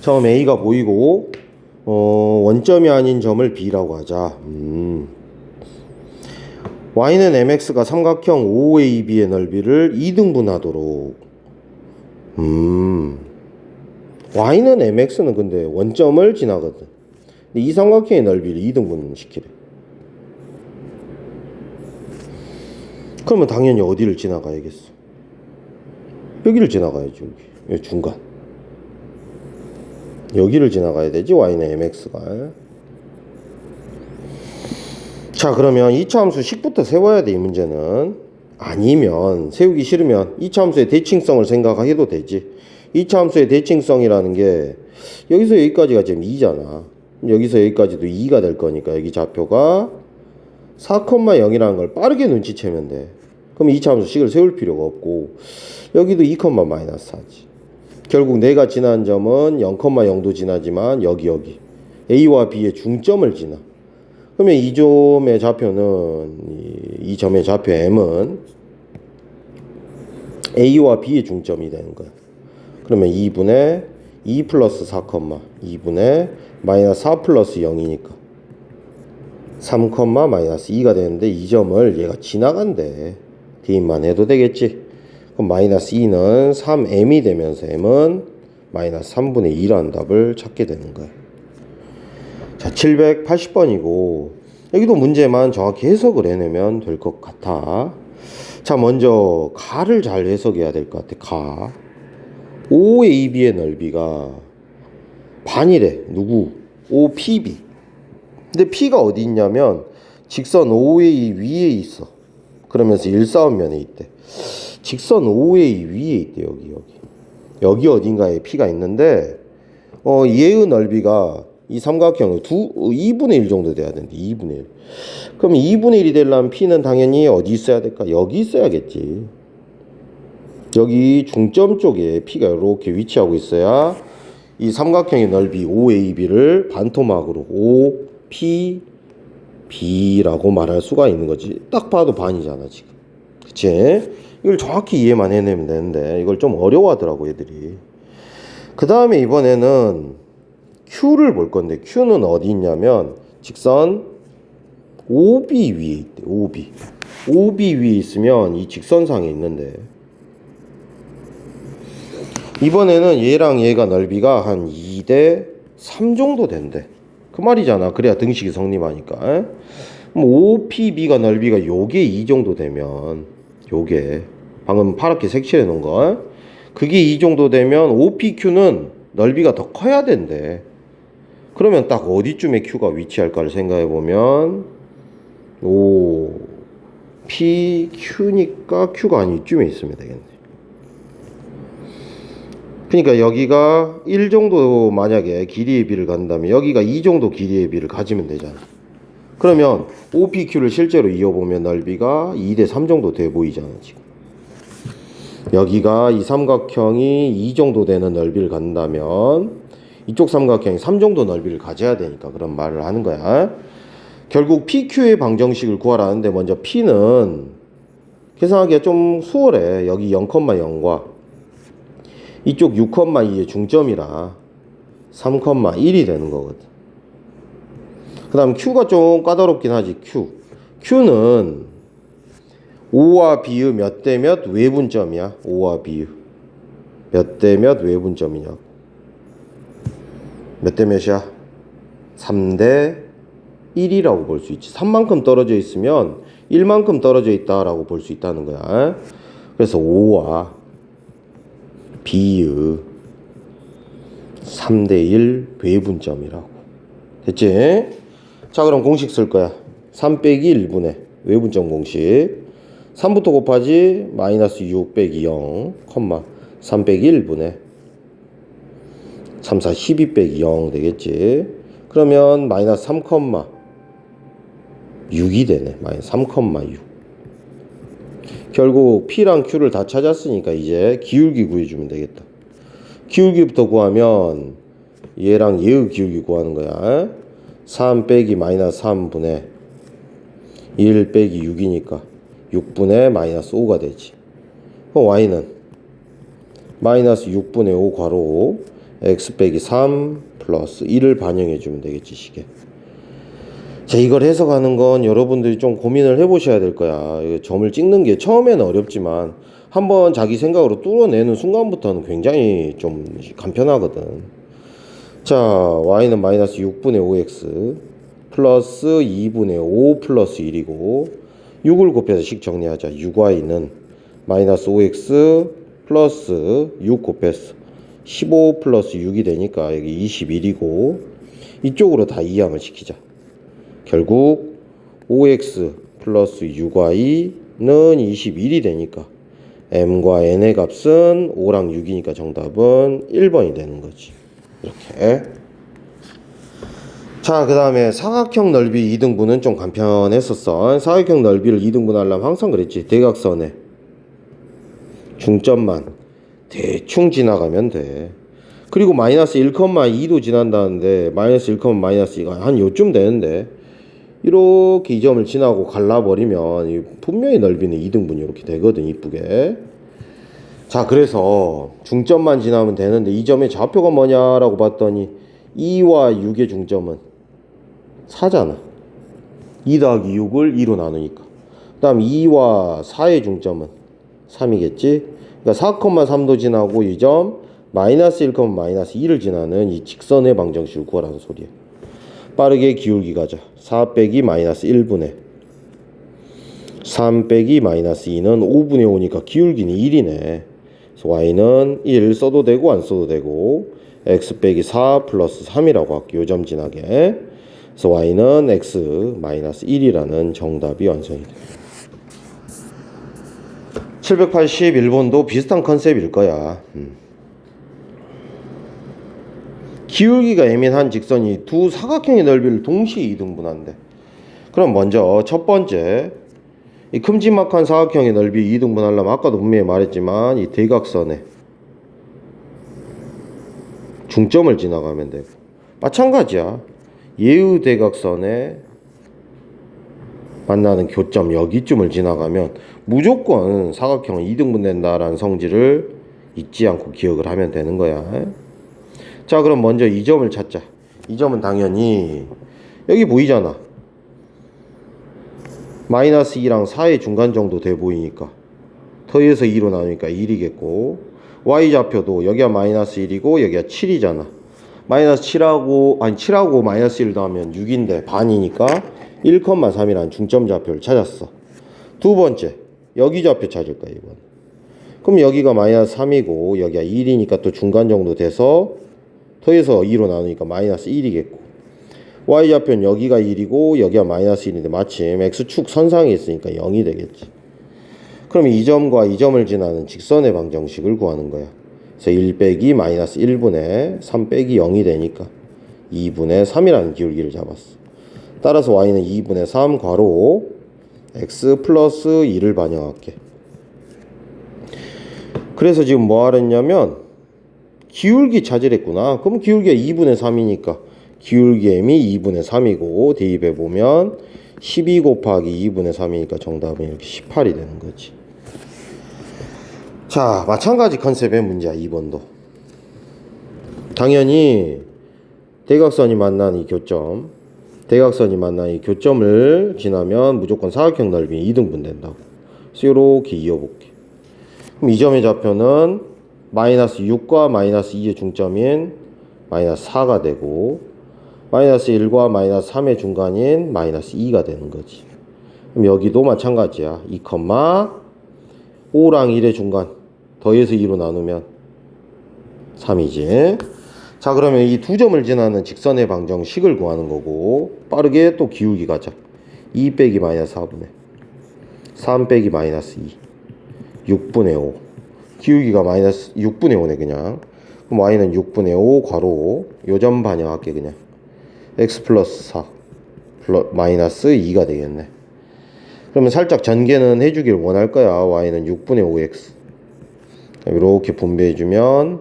처음 A가 보이고 원점이 아닌 점을 B라고 하자. y는 mx가 삼각형 OAB의 넓이를 2등분하도록. y는 mx는 근데 원점을 지나거든. 근데 이 삼각형의 넓이를 2등분 시키래. 그러면 당연히 어디를 지나가야겠어? 여기를 지나가야지. 여기 중간 여기를 지나가야 되지. y는 mx가. 자, 그러면 2차 함수 식부터 세워야 돼. 이 문제는. 아니면 세우기 싫으면 2차 함수의 대칭성을 생각해도 되지. 2차 함수의 대칭성이라는 게 여기서 여기까지가 지금 2잖아. 여기서 여기까지도 2가 될 거니까 여기 좌표가 4,0이라는 걸 빠르게 눈치채면 돼. 그럼 2차 함수 식을 세울 필요가 없고 여기도 2, 마이너스 4지. 결국 내가 지난 점은 0,0도 지나지만 여기 A와 B의 중점을 지나. 그러면 이 점의 좌표는 이 점의 좌표 M은 A와 B의 중점이 되는 거야. 그러면 2분의 2 플러스 4, 2분의 마이너스 4 플러스 0이니까 3, 마이너스 2가 되는데 이 점을 얘가 지나간대. 대입만 해도 되겠지. 그럼 마이너스 2는 3m이 되면서 m은 마이너스 3분의 2라는 답을 찾게 되는 거야. 자, 780번이고 여기도 문제만 정확히 해석을 해내면 될 것 같아. 자, 먼저 가를 잘 해석해야 될 것 같아. 가 OAB의 넓이가 반이래. 누구? OPB. 근데 P가 어디 있냐면 직선 OA 위에 있어. 그러면서 일사원면에 있대. 직선 OA 위에 있대. 여기 어딘가에 P가 있는데 얘의 넓이가 이 삼각형의 2분의 1 정도 돼야 되는데 2분의 1. 그럼 2분의 1이 되려면 P는 당연히 어디 있어야 될까? 여기 있어야겠지. 여기 중점 쪽에 P가 이렇게 위치하고 있어야 이 삼각형의 넓이 OAB를 반토막으로 OPB라고 말할 수가 있는 거지. 딱 봐도 반이잖아 지금. 그치? 이걸 정확히 이해만 해내면 되는데 이걸 좀 어려워하더라고 얘들이. 그 다음에 이번에는 Q를 볼 건데 Q는 어디 있냐면 직선 OB 위에 있대. OB 위에 있으면 이 직선상에 있는데 이번에는 얘랑 얘가 넓이가 한 2대 3 정도 된대. 그 말이잖아. 그래야 등식이 성립하니까. 그럼 OPB가 넓이가 요게 2 정도 되면 요게 방금 파랗게 색칠해 놓은 거 그게 2 정도 되면 OPQ는 넓이가 더 커야 된대. 그러면 딱 어디쯤에 Q가 위치할까를 생각해 보면 OPQ니까 Q가 한 이쯤에 있으면 되겠네. 그러니까 여기가 1 정도 만약에 길이의 비를 간다면 여기가 2 정도 길이의 비를 가지면 되잖아. 그러면 OPQ를 실제로 이어보면 넓이가 2대 3 정도 돼 보이잖아 지금. 여기가 이 삼각형이 2 정도 되는 넓이를 간다면 이쪽 삼각형이 3 정도 넓이를 가져야 되니까 그런 말을 하는 거야. 결국 PQ의 방정식을 구하라는데 먼저 P는 계산하기가 좀 수월해. 여기 0,0과 이쪽 6,2의 중점이라 3,1이 되는 거거든. 그 다음 Q가 좀 까다롭긴 하지. Q는 O와 B의 몇 대 몇 외분점이야. O와 B의 몇 대 몇 외분점이냐. 몇 대 몇이야? 3대 1이라고 볼 수 있지. 3만큼 떨어져 있으면 1만큼 떨어져 있다라고 볼 수 있다는 거야. 그래서 O와 B의 3대 1 외분점이라고. 됐지? 자, 그럼 공식 쓸 거야. 3 빼기 1분의 외분점 공식. 3부터 곱하지 마이너스 6 빼기 0, 3 빼기 1분의 3, 4, 12 빼기 0 되겠지. 그러면 마이너스 3,6이 되네. 마이너스 3,6. 결국 P랑 Q를 다 찾았으니까 이제 기울기 구해주면 되겠다. 기울기부터 구하면 얘랑 얘의 기울기 구하는 거야. 3 빼기 마이너스 3분의 1 빼기 6이니까 6분의 마이너스 5가 되지. 그럼 Y는 마이너스 6분의 5 괄호 X 빼기 3 플러스 1을 반영해주면 되겠지 식에. 자, 이걸 해석하는 건 여러분들이 좀 고민을 해보셔야 될 거야. 점을 찍는 게 처음에는 어렵지만 한번 자기 생각으로 뚫어내는 순간부터는 굉장히 좀 간편하거든. 자, y는 마이너스 6분의 5x 플러스 2분의 5 플러스 1이고 6을 곱해서 식 정리하자. 6y는 마이너스 5x 플러스 6 곱해서 15 플러스 6이 되니까 여기 21이고 이쪽으로 다 이항을 시키자. 결국 5x 플러스 6y는 21이 되니까 m과 n의 값은 5랑 6이니까 정답은 1번이 되는 거지. 이렇게. 자, 그 다음에 사각형 넓이 2등분은 좀 간편했었어. 사각형 넓이를 2등분 하려면 항상 그랬지. 대각선에 중점만 대충 지나가면 돼. 그리고 마이너스 1,2도 지난다는데 마이너스 1, 마이너스 2가 한 요쯤 되는데 이렇게 이 점을 지나고 갈라버리면 분명히 넓이는 2등분이 이렇게 되거든. 이쁘게. 자, 그래서 중점만 지나면 되는데 이 점의 좌표가 뭐냐라고 봤더니 2와 6의 중점은 4잖아. 2 더하기 6을 2로 나누니까. 그 다음 2와 4의 중점은 3이겠지. 그러니까 4,3도 지나고 이 점 마이너스 1, 마이너스 2를 지나는 이 직선의 방정식을 구하라는 소리야. 빠르게 기울기 가자. 4 빼기 마이너스 1분의 3 빼기 마이너스 2는 5분의 5니까 기울기는 1이네. 그래서 y는 1 써도 되고 안 써도 되고 x 빼기 4 플러스 3이라고 할게요. 요점 지나게. 그래서 y는 x 마이너스 1이라는 정답이 완성이 됩니다. 781번도 비슷한 컨셉일 거야. 기울기가 애매한 직선이 두 사각형의 넓이를 동시에 이등분한대. 그럼 먼저 첫 번째, 이 큼지막한 사각형의 넓이 이등분하려면 아까도 분명히 말했지만 이 대각선에 중점을 지나가면 되고, 마찬가지야. 예의 대각선에 만나는 교점 여기쯤을 지나가면 무조건 사각형은 이등분된다라는 성질을 잊지 않고 기억을 하면 되는 거야. 자, 그럼 먼저 이 점을 찾자. 이 점은 당연히 여기 보이잖아. 마이너스 2랑 4의 중간 정도 돼 보이니까 더해서 2로 나누니까 1이겠고, y좌표도 여기가 마이너스 1이고 여기가 7이잖아. 마이너스 7하고 마이너스 1 더하면 6인데 반이니까 1,3이라는 중점 좌표를 찾았어. 두 번째, 여기 좌표 찾을 거야 이번. 그럼 여기가 마이너스 3이고 여기가 1이니까 또 중간 정도 돼서 더해서 2로 나누니까 마이너스 1이겠고, y좌표는 여기가 1이고 여기가 마이너스 1인데 마침 x축 선상에 있으니까 0이 되겠지. 그럼 이 점과 이 점을 지나는 직선의 방정식을 구하는 거야. 그래서 1 빼기 마이너스 1분의 3 빼기 0이 되니까 2분의 3이라는 기울기를 잡았어. 따라서 y는 2분의 3 괄호 x 플러스 2를 반영할게. 그래서 지금 뭐 하랬냐면 기울기 찾으랬구나. 그럼 기울기가 2분의 3이니까 기울기 m이 2분의 3이고 대입해보면 12 곱하기 2분의 3이니까 정답은 이렇게 18이 되는 거지. 자, 마찬가지 컨셉의 문제야. 2번도 당연히 대각선이 만난 이 교점, 대각선이 만난 이 교점을 지나면 무조건 사각형 넓이 이등분 된다고. 그래서 이렇게 이어볼게. 그럼 이 점의 좌표는 마이너스 6과 마이너스 2의 중점인 마이너스 4가 되고, 마이너스 1과 마이너스 3의 중간인 마이너스 2가 되는 거지. 그럼 여기도 마찬가지야. 2,5랑 1의 중간 더해서 2로 나누면 3이지. 자, 그러면 이 두 점을 지나는 직선의 방정식을 구하는 거고, 빠르게 또 기울기 가자. 2 빼기 마이너스 4분의 3 빼기 마이너스 2 6분의 5. 기울기가 마이너스 6분의 5네 그냥. 그럼 y는 6분의 5 괄호 요 점 반영할게. 그냥 x 플러스 4 마이너스 2가 되겠네. 그러면 살짝 전개는 해주길 원할 거야. y는 6분의 5x 이렇게 분배해주면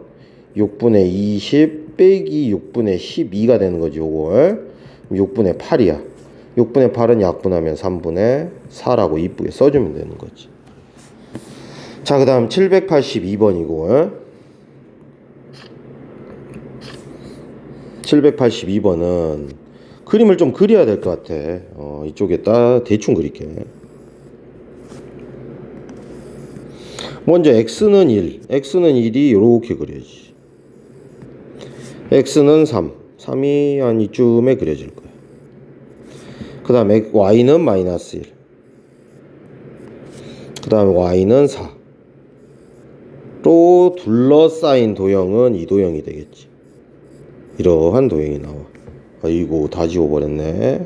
6분의 20 빼기 6분의 12가 되는 거지. 요걸 6분의 8이야. 6분의 8은 약분하면 3분의 4라고 이쁘게 써주면 되는 거지. 자, 그 다음 782번이고 782번은 그림을 좀 그려야 될 것 같아. 이쪽에다 대충 그릴게. 먼저 x는 1, x는 1이 이렇게 그려야지. x는 3, 3이 한 이쯤에 그려질 거야. 그 다음에 y는 마이너스 1, 그 다음에 y는 4 로 둘러싸인 도형은 이 도형이 되겠지. 이러한 도형이 나와. 아이고, 다 지워버렸네.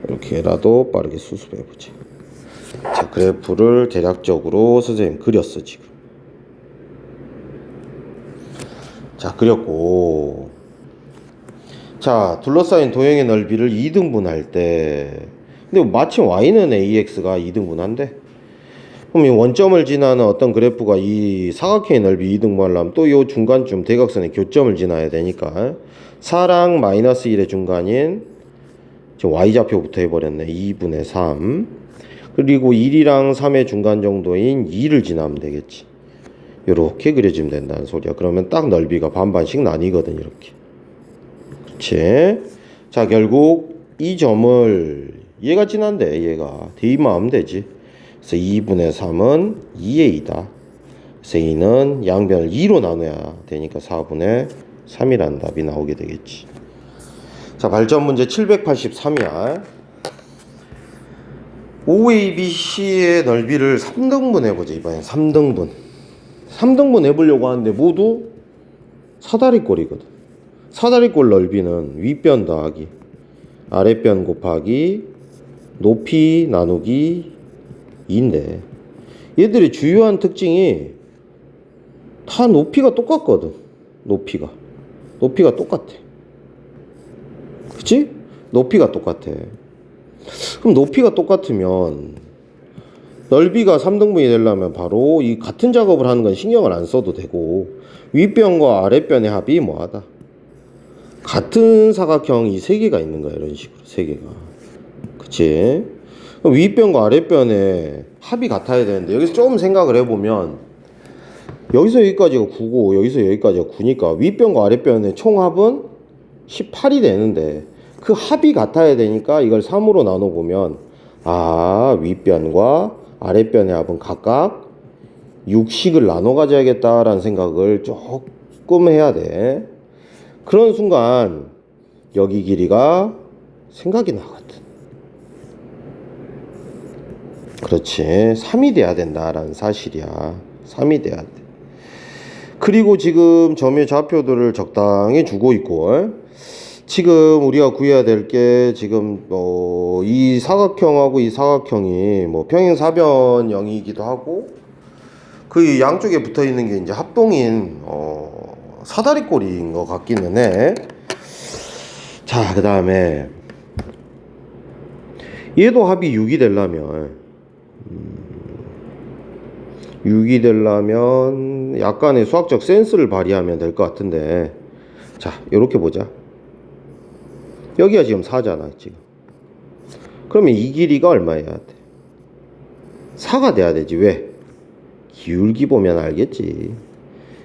이렇게라도 빠르게 수습해보자. 자, 그래프를 대략적으로 선생님 그렸어 지금. 자, 그렸고, 자, 둘러싸인 도형의 넓이를 2등분할 때, 근데 마침 y는 ax가 2등분한데, 그럼 이 원점을 지나는 어떤 그래프가 이 사각형의 넓이 2등분하려면 또 이 중간쯤 대각선의 교점을 지나야 되니까 4랑 마이너스 1의 중간인 지금 y좌표부터 해버렸네. 2분의 3 그리고 1이랑 3의 중간 정도인 2를 지나면 되겠지. 이렇게 그려지면 된다는 소리야. 그러면 딱 넓이가 반반씩 나뉘거든. 이렇게. 그렇지. 자, 결국 이 점을 얘가 지난데 얘가 대입만 하면 되지. 그래서 2분의 3은 2a다. 그래서 a는 양변을 2로 나눠야 되니까 4분의 3이라는 답이 나오게 되겠지. 자, 발전 문제 783이야. OABC의 넓이를 3등분 해보자. 이번엔 3등분. 3등분 해보려고 하는데 모두 사다리꼴이거든. 사다리꼴 넓이는 윗변 더하기 아랫변 곱하기 높이 나누기 2인데 얘들의 주요한 특징이 다 높이가 똑같거든. 높이가 똑같아. 그치? 높이가 똑같아. 그럼 높이가 똑같으면 넓이가 3등분이 되려면 바로 이 같은 작업을 하는 건 신경을 안 써도 되고, 윗변과 아랫변의 합이 뭐하다? 같은 사각형 이 세 개가 있는 거야. 이런 식으로 세 개가. 그치? 그럼 윗변과 아랫변의 합이 같아야 되는데, 여기서 조금 생각을 해보면 여기서 여기까지가 9고 여기서 여기까지가 9니까 윗변과 아랫변의 총합은 18이 되는데, 그 합이 같아야 되니까 이걸 3으로 나눠보면, 아, 윗변과 아랫변의 합은 각각 6씩을 나눠 가져야겠다라는 생각을 조금 해야 돼. 그런 순간 여기 길이가 생각이 나거든. 그렇지. 3이 돼야 된다라는 사실이야. 3이 돼야 돼. 그리고 지금 점의 좌표들을 적당히 주고 있고, 지금 우리가 구해야 될 게 지금 이 사각형하고 이 사각형이 뭐 평행사변형이기도 하고, 그 양쪽에 붙어 있는 게 이제 합동인 사다리꼴인 것 같기는 해. 자, 그 다음에 얘도 합이 6이 되려면 6이 되려면 약간의 수학적 센스를 발휘하면 될 것 같은데, 자, 요렇게 보자. 여기가 지금 4잖아 지금. 그러면 이 길이가 얼마여야 돼? 4가 돼야 되지. 왜? 기울기 보면 알겠지.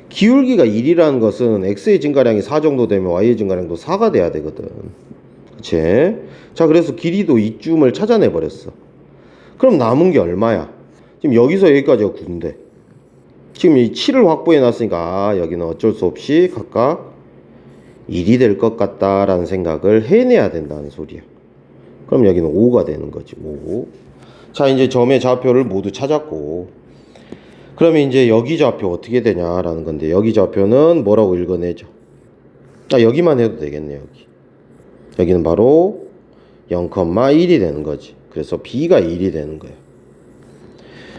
기울기가 1이라는 것은 x의 증가량이 4 정도 되면 y의 증가량도 4가 돼야 되거든. 그치? 자, 그래서 길이도 이쯤을 찾아내 버렸어. 그럼 남은 게 얼마야? 지금 여기서 여기까지가 9인데 지금 이 7을 확보해 놨으니까, 아, 여기는 어쩔 수 없이 각각 1이 될 것 같다라는 생각을 해내야 된다는 소리야. 그럼 여기는 5가 되는 거지. 5. 자, 이제 점의 좌표를 모두 찾았고, 그러면 이제 여기 좌표 어떻게 되냐라는 건데, 여기 좌표는 뭐라고 읽어내죠? 아, 여기만 해도 되겠네. 여기는 바로 0,1이 되는 거지. 그래서 b가 1이 되는 거야.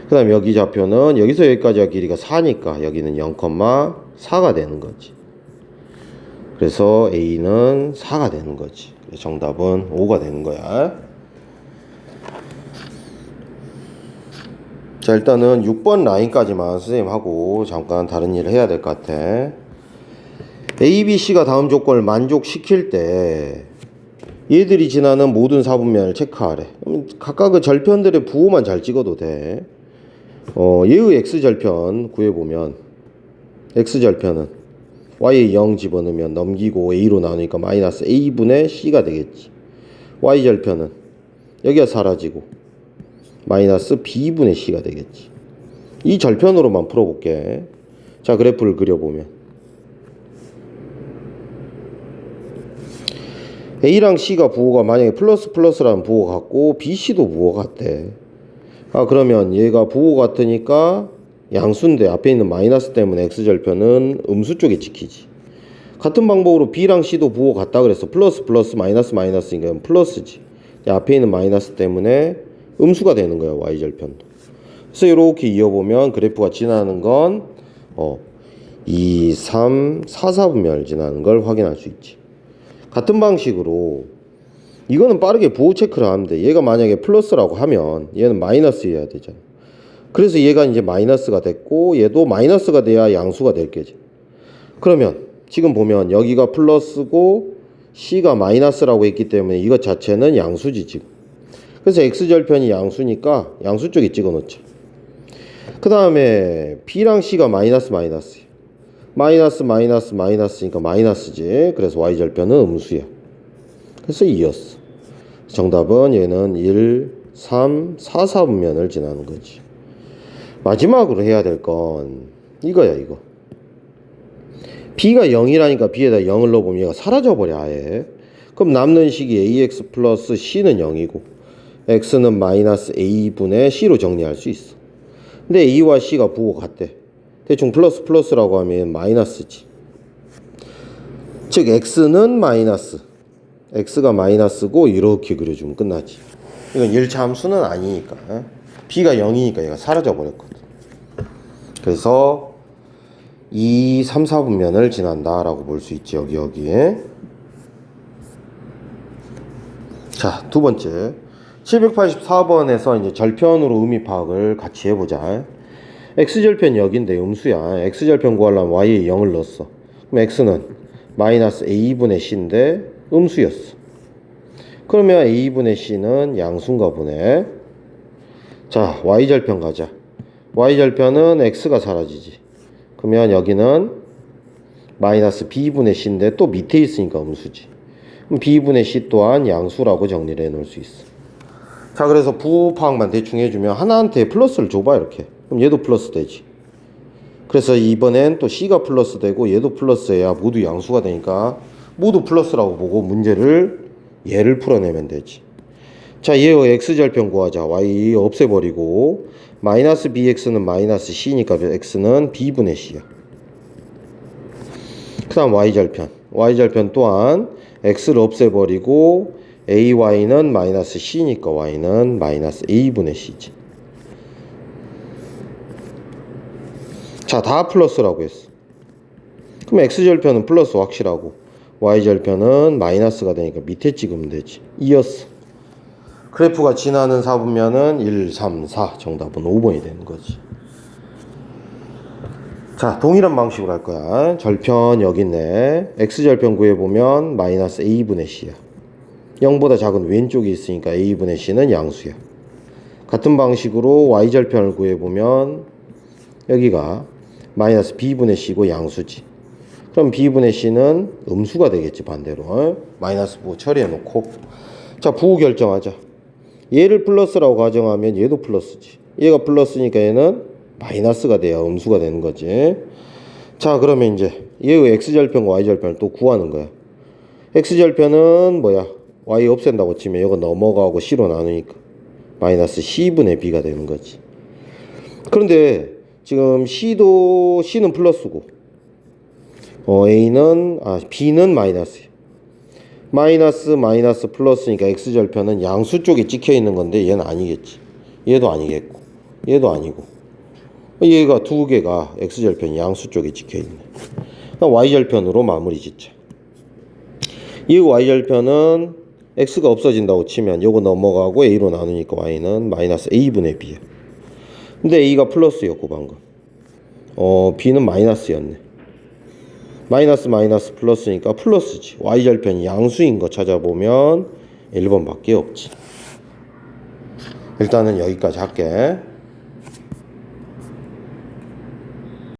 그 다음 여기 좌표는 여기서 여기까지가 길이가 4니까 여기는 0,4가 되는 거지. 그래서 a는 4가 되는 거지. 정답은 5가 되는 거야. 자, 일단은 6번 라인까지만 선생님하고 잠깐 다른 일을 해야 될 것 같아. A, B, C가 다음 조건을 만족시킬 때 얘들이 지나는 모든 사분면을 체크하래. 각각의 절편들의 부호만 잘 찍어도 돼. 얘의 x절편 구해보면, x절편은 y에 0 집어넣으면 넘기고 a로 나누니까 마이너스 a분의 c가 되겠지. y절편은 여기가 사라지고 마이너스 b분의 c가 되겠지. 이 절편으로만 풀어볼게. 자, 그래프를 그려보면 a랑 c가 부호가 만약에 플러스 플러스라는 부호 같고 bc도 부호 같대. 아, 그러면 얘가 부호 같으니까 양수인데 앞에 있는 마이너스 때문에 x절편은 음수 쪽에 찍히지. 같은 방법으로 b랑 c도 부호 같다 그랬어. 플러스 플러스 마이너스 마이너스니까 플러스지. 앞에 있는 마이너스 때문에 음수가 되는 거야, y절편도. 그래서 이렇게 이어보면 그래프가 지나는 건 2, 3, 4, 4분면을 지나는 걸 확인할 수 있지. 같은 방식으로 이거는 빠르게 부호 체크를 하면 돼. 얘가 만약에 플러스라고 하면 얘는 마이너스여야 되잖아. 그래서 얘가 이제 마이너스가 됐고 얘도 마이너스가 돼야 양수가 될 게지. 그러면 지금 보면 여기가 플러스고 c가 마이너스라고 했기 때문에 이것 자체는 양수지 지금. 그래서 x절편이 양수니까 양수 쪽에 찍어 놓자. 그 다음에 b랑 c가 마이너스 마이너스야. 마이너스 마이너스 마이너스니까 마이너스지. 그래서 y절편은 음수야. 그래서 2였어. 정답은 얘는 1, 3, 4, 4분면을 지나는 거지. 마지막으로 해야 될 건 이거야, 이거. b가 0이라니까 b에다 0을 넣어보면 얘가 사라져버려, 아예. 그럼 남는 식이 ax 플러스 c는 0이고 x는 마이너스 a분의 c로 정리할 수 있어. 근데 a와 c가 부호 같대. 대충 플러스 플러스라고 하면 마이너스지. 즉 x는 마이너스, x가 마이너스고 이렇게 그려주면 끝나지. 이건 1차 함수는 아니니까. b가 0이니까 얘가 사라져 버렸거든. 그래서 2, 3, 4분면을 지난다 라고 볼 수 있지. 여기에. 자, 두 번째 784번에서 이제 절편으로 의미 파악을 같이 해보자. x절편 여기인데 음수야. x절편 구하려면 y에 0을 넣었어. 그럼 x는 마이너스 a분의 c인데 음수였어. 그러면 a분의 c는 양수인가 보네. 자, y절편 가자. y절편은 x가 사라지지. 그러면 여기는 마이너스 b분의 c인데 또 밑에 있으니까 음수지. 그럼 b분의 c 또한 양수라고 정리를 해 놓을 수 있어. 자, 그래서 부호 파악만 대충 해주면 하나한테 플러스를 줘봐. 이렇게. 그럼 얘도 플러스 되지. 그래서 이번엔 또 c가 플러스 되고 얘도 플러스해야 모두 양수가 되니까 모두 플러스라고 보고 문제를 얘를 풀어내면 되지. 자, 얘의 x절편 구하자. y 없애버리고 마이너스 bx는 마이너스 c니까 x는 b분의 c야. 그 다음 y절편 또한 x를 없애버리고 ay는 마이너스 c니까 y는 마이너스 a분의 c지. 자, 다 플러스라고 했어. 그럼 x절편은 플러스 확실하고 y절편은 마이너스가 되니까 밑에 찍으면 되지. 이었어. 그래프가 지나는 4분면은 1, 3, 4 정답은 5번이 되는 거지. 자, 동일한 방식으로 할 거야. 절편 여기 있네. x절편 구해보면 마이너스 a분의 c야. 0보다 작은 왼쪽이 있으니까 a분의 c는 양수야. 같은 방식으로 y절편을 구해보면 여기가 마이너스 b분의 c고 양수지. 그럼 b분의 c는 음수가 되겠지. 반대로 마이너스 부호 처리해놓고, 자, 부호 결정하자. 얘를 플러스라고 가정하면 얘도 플러스지. 얘가 플러스니까 얘는 마이너스가 돼야 음수가 되는 거지. 자, 그러면 이제 얘의 x절편과 y절편을 또 구하는 거야. x절편은 뭐야? y 없앤다고 치면 이거 넘어가고 c로 나누니까 마이너스 c분의 b가 되는 거지. 그런데 지금 c는 플러스고 b는 마이너스야. 마이너스 플러스니까 x절편은 양수 쪽에 찍혀 있는 건데 얘는 아니겠지. 얘도 아니겠고 얘도 아니고 얘가 두 개가 x절편 양수 쪽에 찍혀 있네. y절편으로 마무리 짓자. 이 y절편은 x가 없어진다고 치면 요거 넘어가고 a로 나누니까 y는 마이너스 a분의 b야. 근데 a가 플러스였고 방금 b는 마이너스였네. 마이너스 플러스니까 플러스지. y절편이 양수인 거 찾아보면 1번밖에 없지. 일단은 여기까지 할게.